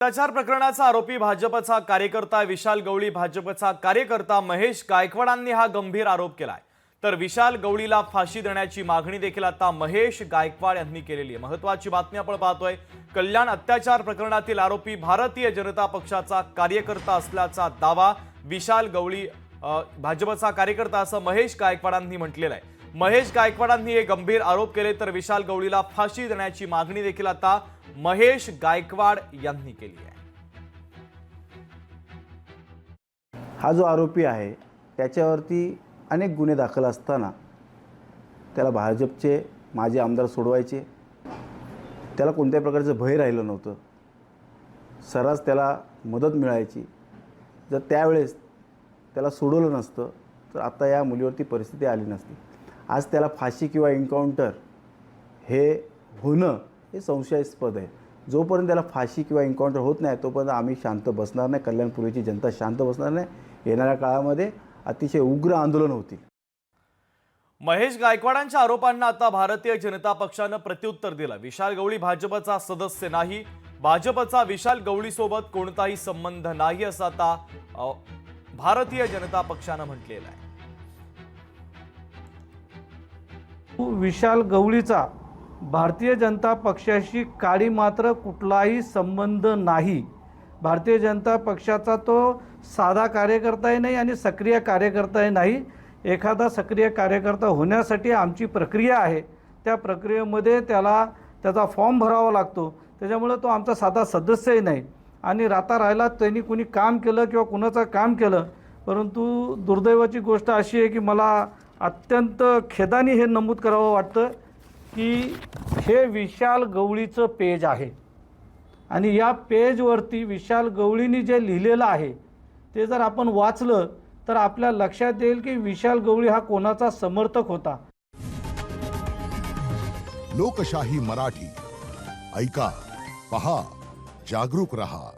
भ्रष्टाचार प्रकरणाचा आरोपी भाजपचा कार्यकर्ता विशाल गवळी भाजपचा कार्यकर्ता महेश गायकवाडांनी हा गंभीर आरोप केलाय। तर विशाल गवळीला फाशी देण्याची मागणी देखील आता महेश गायकवाड यांनी केलेली आहे। महत्त्वाची बातमी आपण पाहतोय। कल्याण अत्याचार प्रकरणातील आरोपी भारतीय जनता पक्षाचा कार्यकर्ता असल्याचा दावा विशाल गवळी भाजपचा कार्यकर्ता असं महेश गायकवाडांनी म्हटलेलं आहे। महेश गायकवाडांनी हे गंभीर आरोप केले तर विशाल गवळीला फाशी देण्याची मागणी देखील आता महेश गायकवाड यांनी केली आहे। हा जो आरोपी आहे त्याच्यावरती अनेक गुन्हे दाखल असताना त्याला भाजपचे माजी आमदार सोडवायचे, त्याला कोणत्याही प्रकारचं भय राहिलं नव्हतं, सर्रास त्याला मदत मिळायची। जर त्यावेळेस त्याला सोडवलं नसतं तर आता या मुलीवरती परिस्थिती आली नसती। आज त्याला फाशी किंवा एन्काउंटर हे होणं हे संशयास्पद आहे। जोपर्यंत त्याला फाशी किंवा एन्काउंटर होत नाही तोपर्यंत आम्ही शांत बसणार नाही, कल्याणपूर्वीची जनता शांत बसणार नाही। येणाऱ्या काळामध्ये अतिशय उग्र आंदोलन होतील। महेश गायकवाडांच्या आरोपांना आता भारतीय जनता पक्षानं प्रत्युत्तर दिलं। विशाल गवळी भाजपचा सदस्य नाही, भाजपचा विशाल गवळीसोबत कोणताही संबंध नाही असं आता भारतीय जनता पक्षानं म्हटलेलं आहे। विशाल गवळीचा भारतीय जनता पक्षाशी काडी मात्र कुठलाही संबंध नाही। भारतीय जनता पक्षाचा तो साधा कार्यकर्ताही नाही आणि सक्रिय कार्यकर्ताही नाही। एखादा सक्रिय कार्यकर्ता होण्यासाठी आमची प्रक्रिया आहे, त्या प्रक्रियेमध्ये त्याला त्याचा फॉर्म भरावा लागतो। त्याच्यामुळे तो आमचा साधा सदस्यही नाही आणि राहिला त्यांनी कुणी काम केलं किंवा कुणाचं काम केलं। परंतु दुर्दैवाची गोष्ट अशी आहे की मला अत्यंत खेदाने हे नमूद करावं वाटतं की हे विशाल गवळीचं पेज आहे आणि या पेजवरती विशाल गवळींनी जे लिहिलेलं आहे ते जर आपण वाचलं तर आपल्या लक्षात येईल की विशाल गवळी हा कोणाचा समर्थक होता। लोकशाही मराठी ऐका, पहा, जागरूक रहा।